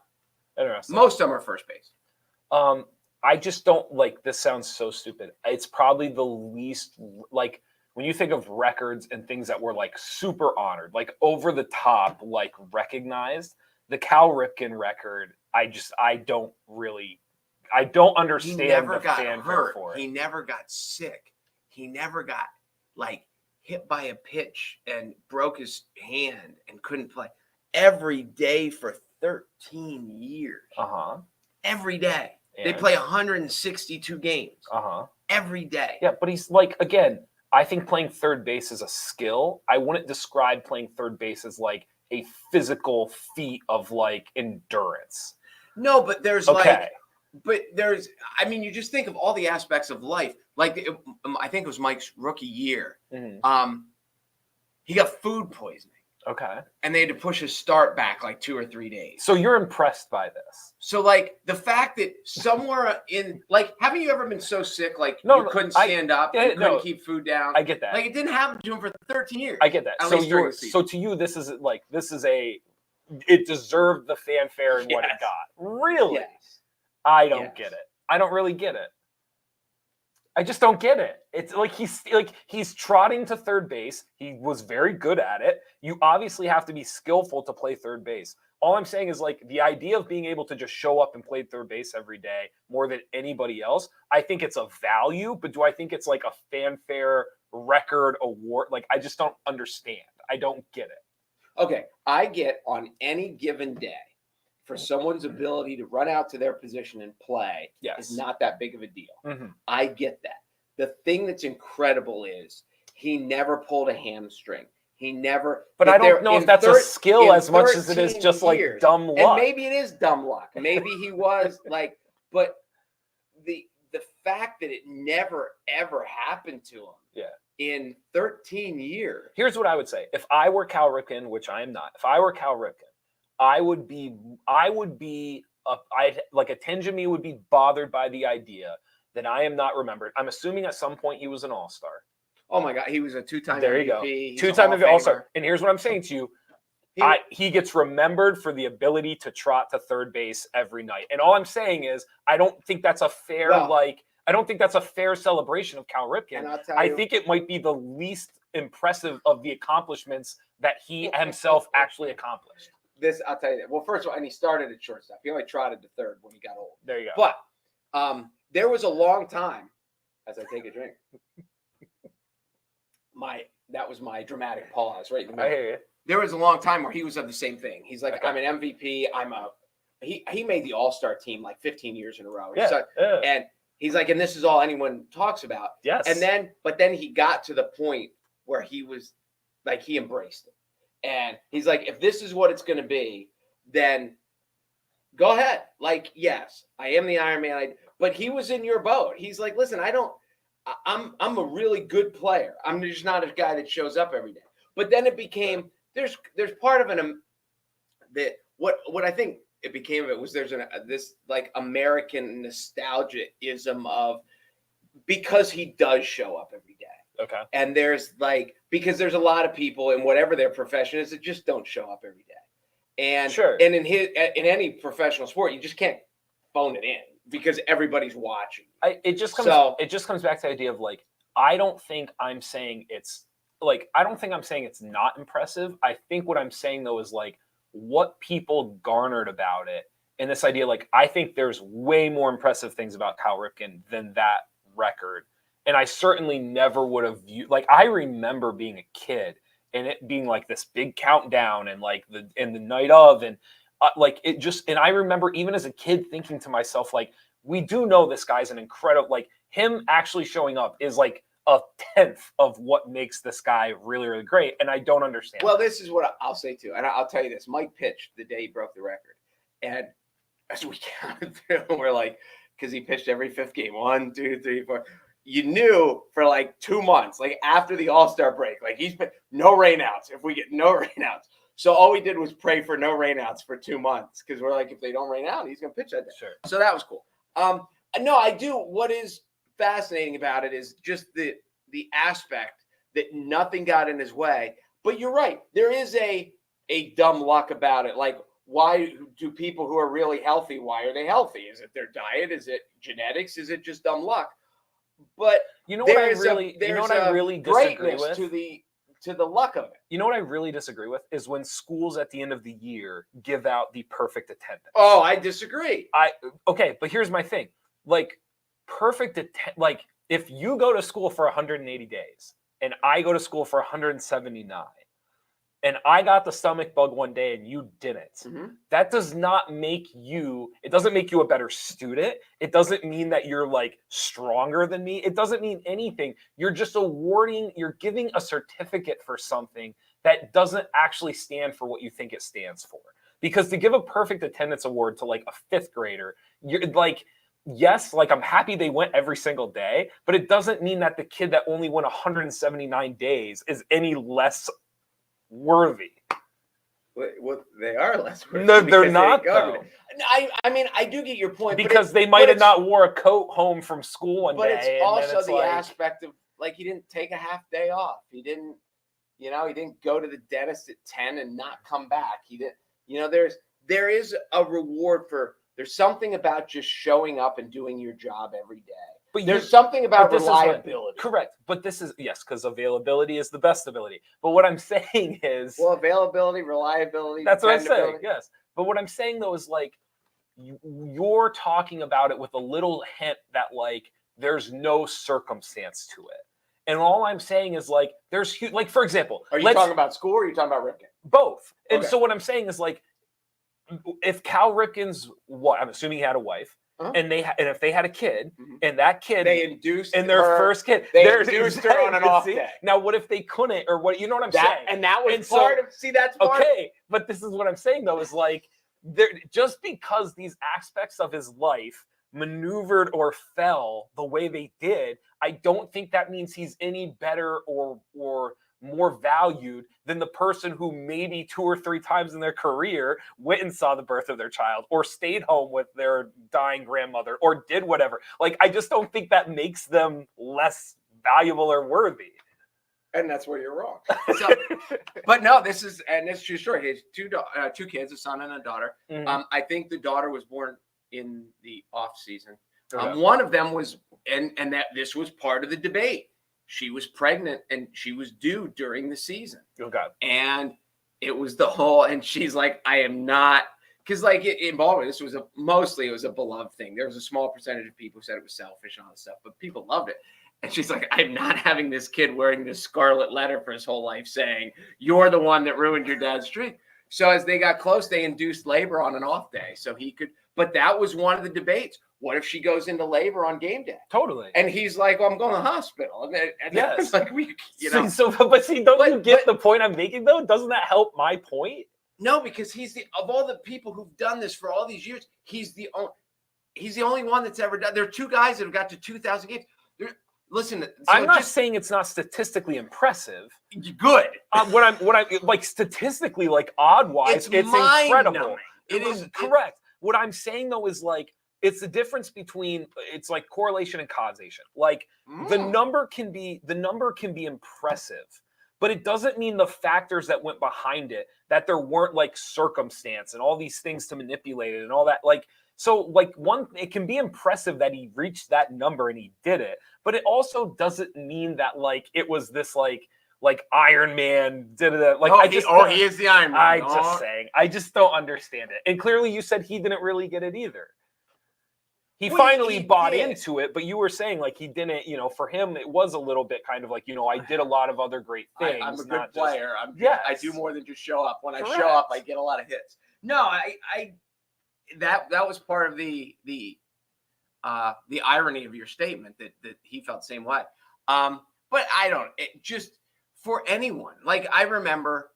interesting. Most of them are first base. I just don't like, this sounds so stupid. It's probably the least, like, when you think of records and things that were like super honored, like over the top, like recognized, the Cal Ripken record, I don't understand he never the got fanfare hurt. for it. He never got sick. He never got like hit by a pitch and broke his hand and couldn't play. Every day for 13 years. Every day. And they play 162 games. Every day. Yeah, but he's like, again, I think playing third base is a skill. I wouldn't describe playing third base as like a physical feat of like endurance. No, but there's I mean, you just think of all the aspects of life. Like, I think it was Mike's rookie year. Mm-hmm. He got food poisoning. Okay. And they had to push his start back like 2 or 3 days. So you're impressed by this? So like the fact that somewhere in like, haven't you ever been so sick like you couldn't stand up, you couldn't keep food down? I get that. Like it didn't happen to him for 13 years. I get that. So to you, this is it deserved the fanfare and what it got. Really? Yes. I don't get it. I don't really get it. I just don't get it. It's like he's trotting to third base. He was very good at it. You obviously have to be skillful to play third base. All I'm saying is like the idea of being able to just show up and play third base every day more than anybody else. I think it's a value, but do I think it's like a fanfare record award? Like I just don't understand. I don't get it. Okay, I get on any given day for someone's ability to run out to their position and play is not that big of a deal. Mm-hmm. I get that. The thing that's incredible is he never pulled a hamstring. He never. But I don't know if that's a skill as much as it is just like dumb luck. And maybe it is dumb luck. Maybe he was like, but the fact that it never ever happened to him. In 13 years. Here's what I would say. If I were Cal Ripken, which I am not, if I were Cal Ripken, like a tinge of me would be bothered by the idea that I am not remembered. I'm assuming at some point he was an all-star. Oh my God, he was a two-time there MVP. You go. Two-time MVP all-star. And here's what I'm saying to you. He gets remembered for the ability to trot to third base every night. And all I'm saying is I don't think that's a fair I don't think that's a fair celebration of Cal Ripken. I think it might be the least impressive of the accomplishments that he himself actually accomplished. I'll tell you that. Well, first of all, and he started at shortstop. He only trotted to third when he got old. There you go. But there was a long time, as I take a drink, that was my dramatic pause right in the middle. I hear you. There was a long time where he was of the same thing. He's like, I'm an MVP. He made the All-Star team like 15 years in a row. And he's like, and this is all anyone talks about. Yes. But then he got to the point where he was like, he embraced it. And he's like, if this is what it's going to be, then go ahead. Like, yes, I am the Iron Man. But he was in your boat. He's like, listen, I'm a really good player. I'm just not a guy that shows up every day. But then it became, there's part of that what I think it became of it was there's this like American nostalgia-ism of because he does show up every day. Okay. And there's like, because there's a lot of people in whatever their profession is that just don't show up every day. And and in any professional sport, you just can't phone it in because everybody's watching. It just comes back to the idea of like, I don't think I'm saying it's not impressive. I think what I'm saying though is like what people garnered about it. And this idea, like, I think there's way more impressive things about Cal Ripken than that record. And I certainly never would have viewed, like, I remember being a kid and it being like this big countdown and like the night of, and and I remember even as a kid thinking to myself, like, we do know this guy's an incredible, like him actually showing up is like a 10th of what makes this guy really, really great. And I don't understand. Well, this is what I'll say too. And I'll tell you this, Mike pitched the day he broke the record. And as we counted through, we're like, because he pitched every fifth game, 1, 2, 3, 4. You knew for like 2 months, like after the All-Star break, like he's been no rainouts. If we get no rainouts. So all we did was pray for no rainouts for 2 months. Because we're like, if they don't rain out, he's going to pitch that day. Sure. So that was cool. No, I do. What is fascinating about it is just the aspect that nothing got in his way. But you're right. There is a dumb luck about it. Like, why do people who are really healthy, why are they healthy? Is it their diet? Is it genetics? Is it just dumb luck? But you know what I really disagree with? To the luck of it. You know what I really disagree with is when schools at the end of the year give out the perfect attendance. Oh, I disagree. Okay, but here's my thing. Like, like if you go to school for 180 days and I go to school for 179 and I got the stomach bug one day and you didn't, that does not make you, it doesn't make you a better student. It doesn't mean that you're like stronger than me. It doesn't mean anything. You're just you're giving a certificate for something that doesn't actually stand for what you think it stands for. Because to give a perfect attendance award to like a 5th grader, you're like, yes, like I'm happy they went every single day, but it doesn't mean that the kid that only went 179 days is any less worthy. Well, they are less worthy. No, they're not. Though. I mean, I do get your point. Because they might have not wore a coat home from school one day. But it's also the aspect of, like, he didn't take a half day off. He didn't, he didn't go to the dentist at 10 and not come back. He didn't, there is a reward for, there's something about just showing up and doing your job every day But there's something about but this is what- reliability. Correct. But this is, yes, because availability is the best ability. But what I'm saying is, Well, availability, reliability. that's what I'm saying. dependability. Yes. But what I'm saying though is like, you're talking about it with a little hint that like there's no circumstance to it. And all I'm saying is like there's huge, like for example, Are you talking about school or are you talking about Ripken? both. And Okay. so what I'm saying is like, if Cal Ripken's I'm assuming he had a wife, and if they had a kid, and that kid They induced and their her, first kid, They there's induced her on an off day. Now, what if they couldn't, or what? You know what I'm saying? And that was And part of. See, that's part. Okay, but this is what I'm saying though, is like just because these aspects of his life maneuvered or fell the way they did, I don't think that means he's any better or more valued than the person who maybe 2 or 3 times in their career went and saw the birth of their child, or stayed home with their dying grandmother, or did whatever. Like, I just don't think that makes them less valuable or worthy. And that's where you're wrong. So, but no, this is true story. He has 2 kids, a son and a daughter. Mhm. I think the daughter was born in the off season. Okay. One of them was, and that this was part of the debate. She was pregnant and she was due during the season. Okay. And it was the whole, and she's like, I am not, because like in Baltimore, this was mostly it was a beloved thing. There was a small percentage of people who said it was selfish and all this stuff, but people loved it. And she's like, I'm not having this kid wearing this scarlet letter for his whole life saying, you're the one that ruined your dad's dream. So as they got close, they induced labor on an off day. So he could, but that was one of the debates. What if she goes into labor on game day? Totally. And he's like, well, I'm going to the hospital. And Yes. like, you know. But see, don't you get the point I'm making though? Doesn't that help my point? No, because of all the people who've done this for all these years, he's the only one that's ever done. There are 2 guys that have got to 2,000 games. Listen, so I'm not saying it's not statistically impressive. Good. What I'm like statistically, like odd wise, it's incredible. It is correct. What I'm saying though is like it's the difference between it's like correlation and causation. Like the number can be impressive, but it doesn't mean the factors that went behind it, that there weren't like circumstance and all these things to manipulate it and all that. Like, so like it can be impressive that he reached that number and he did it, but it also doesn't mean that like it was this like Iron Man did it. Like he is the Iron Man. I just don't understand it. And clearly you said he didn't really get it either. He finally bought into it, but you were saying like he didn't, for him, it was a little bit kind of like, I did a lot of other great things. I'm a good player. I do more than just show up. When I show up, I get a lot of hits. No, that was part of the irony of your statement that he felt the same way. But just for anyone, like I remember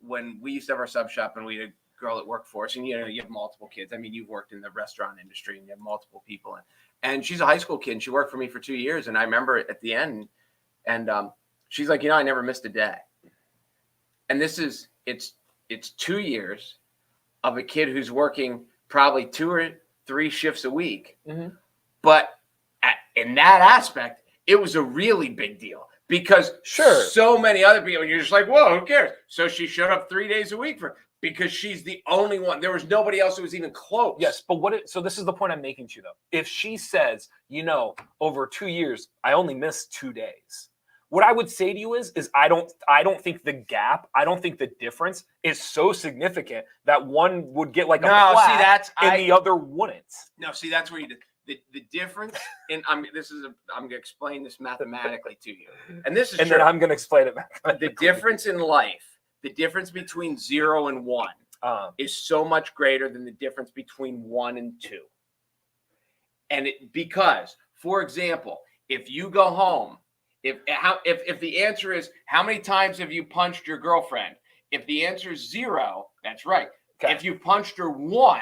when we used to have our sub shop and we had a girl that worked for us, and you have multiple kids. I mean, you've worked in the restaurant industry and you have multiple people, and she's a high school kid and she worked for me for 2 years. And I remember at the end, and she's like, I never missed a day. And it's 2 years of a kid who's working probably 2 or 3 shifts a week. Mm-hmm. But in that aspect, it was a really big deal because so many other people, and you're just like, whoa, who cares? So she showed up 3 days a week because she's the only one. There was nobody else who was even close. Yes, but so this is the point I'm making to you, though. If she says, over 2 years, I only missed 2 days. What I would say to you is I don't think the gap, I don't think the difference is so significant that one would get like a plaque and the other wouldn't. No, see, that's where you did. The difference, and I'm going to explain this mathematically to you. And this is then I'm going to explain it mathematically. The difference in life, the difference between 0 and 1 is so much greater than the difference between 1 and 2. And because, for example, if you go home, if the answer is how many times have you punched your girlfriend? If the answer is 0, that's right. Okay. If you punched her 1,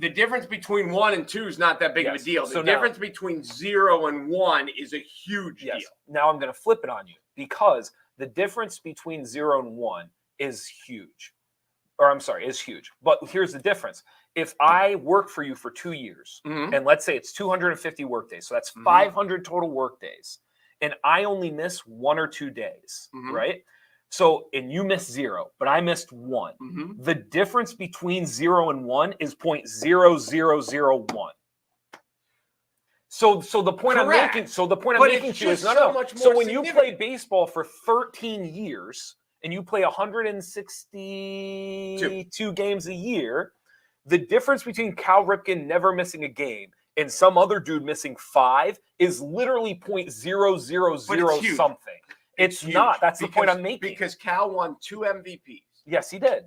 the difference between 1 and 2 is not that big of a deal. The difference between 0 and 1 is a huge deal. Now I'm going to flip it on you because the difference between 0 and 1 is huge. Is huge. But here's the difference. If I work for you for 2 years, and let's say it's 250 work days, so that's 500 total work days, and I only miss 1 or 2 days, right? So, and you missed 0, but I missed 1. The difference between 0 and 1 is 0.0001. So the point I'm Correct. making, so the point I'm But making it's to you is just no, so no. much So more when you play significant. baseball for 13 years and you play 162 games a year, the difference between Cal Ripken never missing a game and some other dude missing 5 is literally .000 something. It's huge not. That's the point because- I'm making. Because Cal won 2 MVPs. Yes, he did.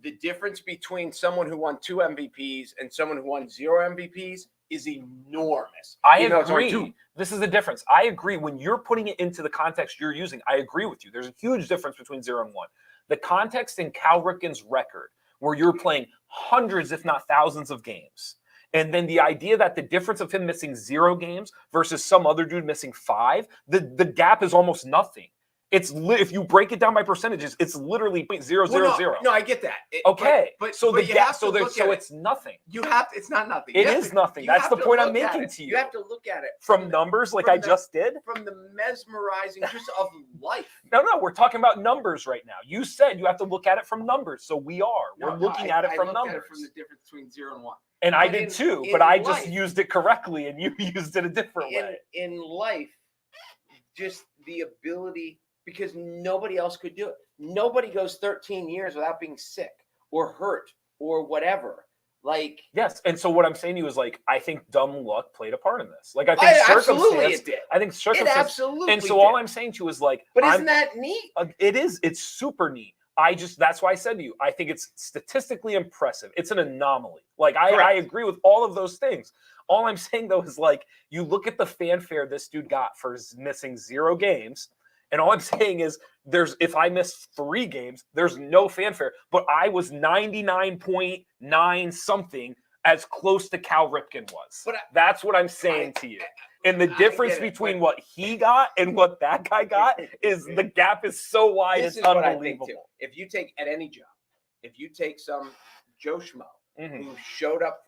The difference between someone who won 2 MVPs and someone who won 0 MVPs is enormous. I Even though it's only agree. 2. This is the difference. I agree. When you're putting it into the context you're using, I agree with you. There's a huge difference between 0 and 1. The context in Cal Ripken's record, where you're playing hundreds, if not thousands of games, and then the idea that the difference of him missing 0 games versus some other dude missing 5, the gap is almost nothing. It's if you break it down by percentages, it's literally .000. No, I get that. Okay, but so but the you gap, have to so look at it. it's nothing. You have to, it's not nothing. It You have is to- nothing. you That's have the to point I'm look at making it. to you. You have to look at it From numbers, like from I the- just did. from the mesmerizing just of life. No, we're talking about numbers right now. You said you have to look at it from numbers, so we are. We're looking at it from I numbers. looked at it from the difference between 0 and 1. And I But did in- too, in but I just life- used it correctly, and you used it a different way. In life, just the ability, because nobody else could do it. Nobody goes 13 years without being sick or hurt or whatever. Like, Yes, and so what I'm saying to you is like I think dumb luck played a part in this. Like I think absolutely circumstance. it did. I think It circumstance. absolutely And so did. all I'm saying to you is like, But isn't that neat? it is. It's super neat. That's why I said to you, I think it's statistically impressive. It's an anomaly. Like I Correct. agree with all of those things. All I'm saying though is like you look at the fanfare this dude got for missing 0 games, and all I'm saying is if I missed 3 games, there's no fanfare. But I was 99.9 something as close to Cal Ripken was. But that's what I'm saying to you. And the difference get it, between but- what he got and what that guy got is the gap is so wide, This it's is what I think unbelievable. too. If you take at any job, if you take some Joe Schmo Mhm. who showed up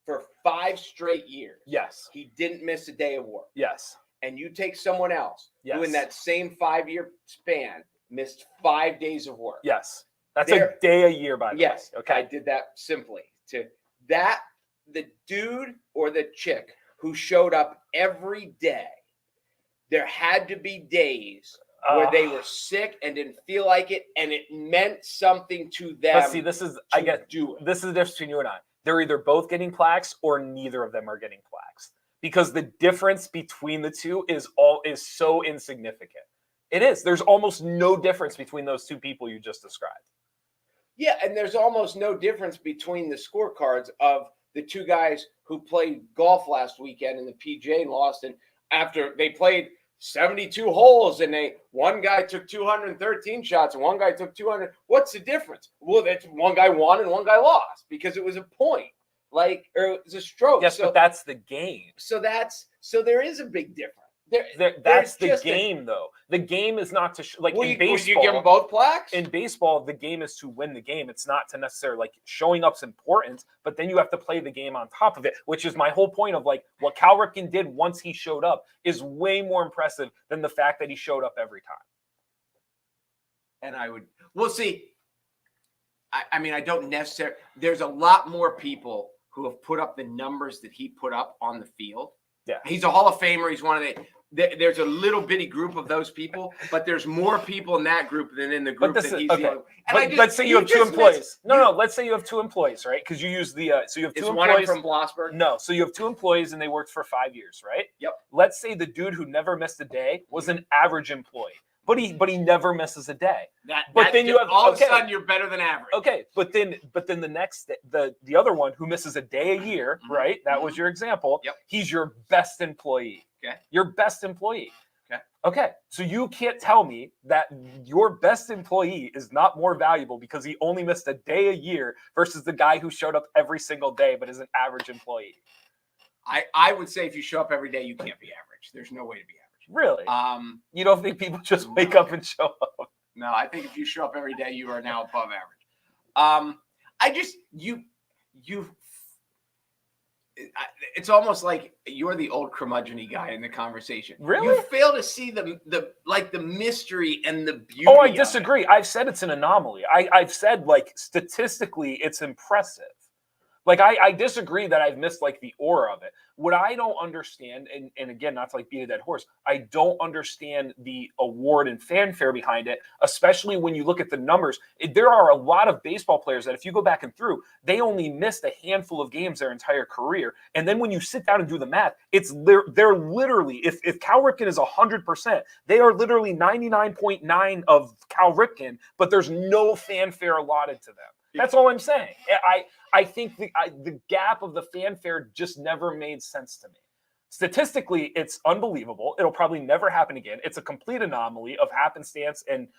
for 5 straight years, Yes. he didn't miss a day of work, Yes. and you take someone else who in Yes. that same 5-year span missed 5 days of work. Yes. That's There- a day a year, by the Yes, way. Okay. I did that simply to that the dude or the chick who showed up every day. There had to be days where they were sick and didn't feel like it, and it meant something to them. But see, this is do it. this is the difference between you and I. They're either both getting plaques or neither of them are getting plaques. Because the difference between the two is so insignificant. It is. There's almost no difference between those two people you just described. Yeah, and there's almost no difference between the scorecards of the 2 guys who played golf last weekend in the PGA and lost, and after they played 72 holes and one guy took 213 shots and one guy took 200. What's the difference? Well, that's one guy won and one guy lost because it was a point, or it was a stroke. Yes, but that's the game. So there is a big difference. That's the game, though. The game is not to in baseball. You give them both plaques? In baseball, the game is to win the game. It's not to necessarily showing up's important, but then you have to play the game on top of it, which is my whole point of what Cal Ripken did once he showed up is way more impressive than the fact that he showed up every time. And see, I mean, I don't necessarily, there's a lot more people who have put up the numbers that he put up on the field. Yeah. He's a Hall of Famer. He's one of there's a little bitty group of those people, but there's more people in that group than in the group that he's okay. And Let's say you have 2 employees. Let's say you have 2 employees, right? Because you use the so you have 2 Is employees. one from Blossburg? No, so you have 2 employees and they worked for 5 years, right? Yep. Let's say the dude who never missed a day was an average employee, but he never misses a day. Then you have all of a sudden you're better than average. Okay, but then the next the other one who misses a day a year, right? That was your example. Yep. He's your best employee. Okay. Your best employee. Okay. Okay. So you can't tell me that your best employee is not more valuable because he only missed a day a year versus the guy who showed up every single day but is an average employee. I would say if you show up every day, you can't be average. There's no way to be average. Really? You don't think people just wake up and show up? No, I think if you show up every day, you are now above average. It's almost like you're the old curmudgeon-y guy in the conversation. Really? You fail to see the mystery and the beauty. Oh, I of disagree. it. I've said it's an anomaly. I've said statistically it's impressive. Like, I disagree that I've missed like the aura of it. What I don't understand, and again, not to like beat a dead horse, I don't understand the award and fanfare behind it, especially when you look at the numbers. There are a lot of baseball players that if you go back and through, they only missed a handful of games their entire career. And then when you sit down and do the math, they're literally, if Cal Ripken is 100%, they are literally 99.9 of Cal Ripken, but there's no fanfare allotted to them. That's all I'm saying. I think the gap of the fanfare just never made sense to me. Statistically, it's unbelievable. It'll probably never happen again. It's a complete anomaly of happenstance and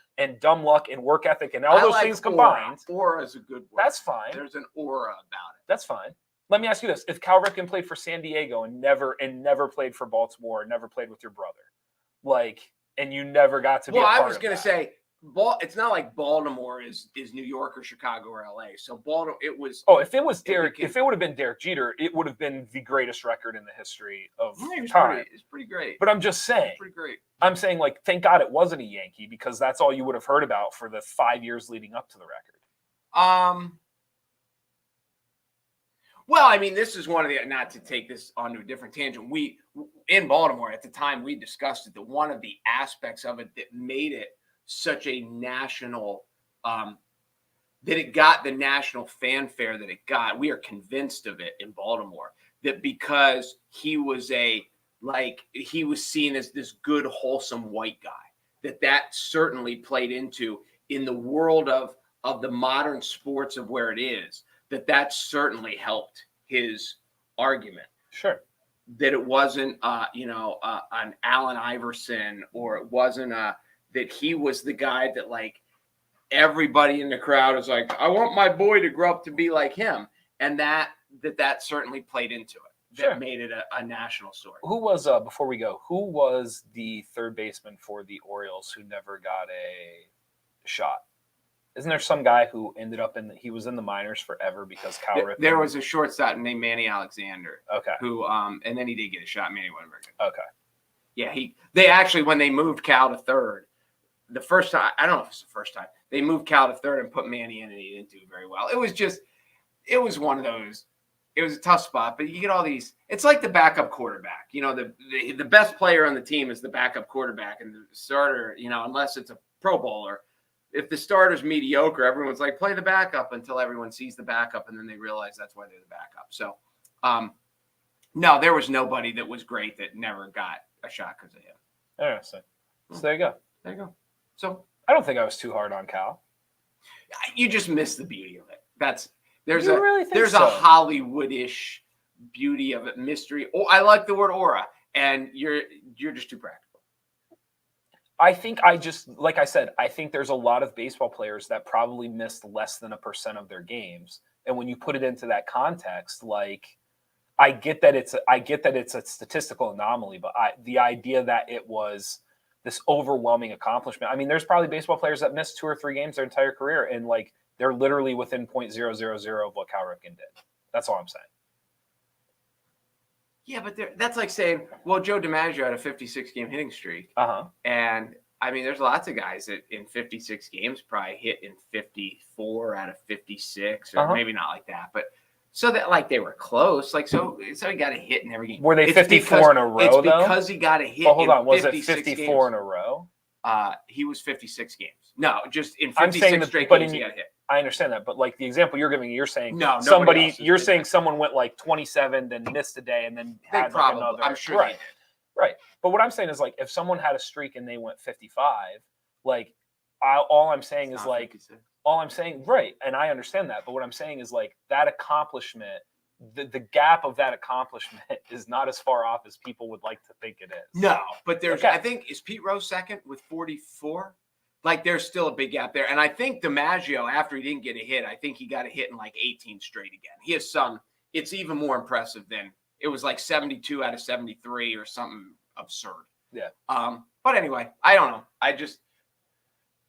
dumb luck and work ethic and all those things combined. Aura is a good word. That's fine. There's an aura about it. That's fine. Let me ask you this: if Cal Ripken played for San Diego and never played for Baltimore, never played with your brother, and you never got to be a part of that. Well, I was going to say, it's not like Baltimore is New York or Chicago or LA. So Baltimore, it was. Oh, if it was Derek, if it would have been Derek Jeter, it would have been the greatest record in the history of time. It's pretty great. But I'm just saying, pretty great. I'm saying, thank God it wasn't a Yankee, because that's all you would have heard about for the 5 years leading up to the record. Well, I mean, this is one of the, not to take this onto a different tangent. We in Baltimore at the time we discussed it, that one of the aspects of it that made it such a national, that it got the national fanfare that it got. We are convinced of it in Baltimore, that because he was he was seen as this good, wholesome white guy, that certainly played into, in the world of the modern sports of where it is, that certainly helped his argument. Sure. That it wasn't, an Allen Iverson, or it wasn't that he was the guy that everybody in the crowd is like, I want my boy to grow up to be like him. And that certainly played into it. That Sure. made it a national story. Who was, before we go, who was the third baseman for the Orioles who never got a shot? Isn't there some guy who ended up he was in the minors forever because Cal Ripken? There was a shortstop named Manny Alexander. Okay. Who, and then he did get a shot. Manny wasn't very good. Okay. Yeah, they actually, when they moved Cal to third, the first time, I don't know if it's the first time, they moved Cal to third and put Manny in, and he didn't do very well. It was one of those, it was a tough spot, but you get all these, it's like the backup quarterback. The best player on the team is the backup quarterback, and the starter, unless it's a Pro Bowler, if the starter's mediocre, everyone's like, play the backup, until everyone sees the backup, and then they realize that's why they're the backup. So, no, there was nobody that was great that never got a shot because of him. Interesting. So there you go. There you go. So I don't think I was too hard on Cal. You just missed the beauty of it. There's so? a Hollywood-ish beauty of it, mystery. Oh, I like the word aura, and you're just too practical. I think like I said, I think there's a lot of baseball players that probably missed less than 1% of their games. And when you put it into that context, I get that it's a statistical anomaly, but the idea that it was this overwhelming accomplishment. I mean, there's probably baseball players that missed 2 or 3 games their entire career, and they're literally within 0.000 of what Cal Ripken did. That's all I'm saying. Yeah, but that's like saying, well, Joe DiMaggio had a 56-game hitting streak. And I mean, there's lots of guys that in 56 games probably hit in 54 out of 56, or maybe not like that, but so that they were close. So he got a hit in every game. Were they 54 in a row, though? It's because he got a hit. Well, hold on. Was it 54 games in a row? He was 56 games. No, just in 56 straight games he got a hit. I understand that, but the example you're giving, you're saying someone went 27, then missed a day, and then had another. I'm sure they did. Right. But what I'm saying is if someone had a streak and they went 55, all I'm saying is 56. all I'm saying, right, and I understand that, but what I'm saying is that accomplishment, the gap of that accomplishment is not as far off as people would like to think it is. No, but I think, is Pete Rose second with 44? There's still a big gap there. And I think DiMaggio, after he didn't get a hit, I think he got a hit in 18 straight again. He has it's even more impressive than, it was 72 out of 73 or something absurd. Yeah. But anyway, I don't know. I just,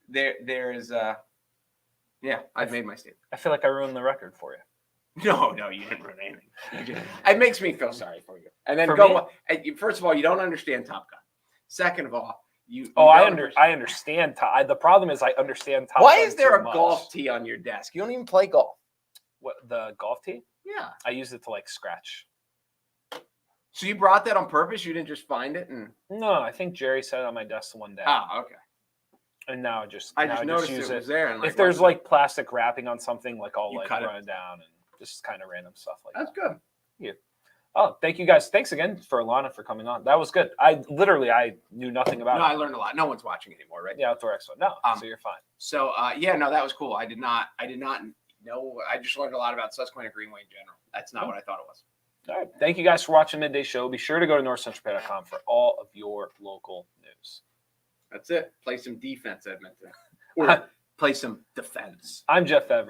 there is, yeah, I've made my statement. I feel like I ruined the record for you. No, you didn't ruin anything. It makes me feel sorry for you. And then first of all, you don't understand Top Gun. Second of all, I understand. The problem is I understand Top Gun. Why is there a golf tee on your desk? You don't even play golf. What, the golf tee? Yeah. I used it to like scratch. So you brought that on purpose? You didn't just find it? And No, I think Jerry set it on my desk one day. okay. And now I just noticed use it was there. And if there's like plastic wraping on something, like I'll You like cut run it down and just kind of random stuff like that's that. good. Oh, thank you guys. Thanks again for Alana for coming on. That was good. I knew nothing about No, it. I learned a lot. No one's watching anymore, right? The Outdoor Expo. No, so you're fine. So no, that was cool. I did not know. I just learned a lot about Susquehanna Greenway in general. That's not what I thought it was. All right. Thank you guys for watching Midday Show. Be sure to go to NorthcentralPa.com for all of your local news. That's it. Play some defense, Edmonton. Or play some defense. I'm Jeff Everett.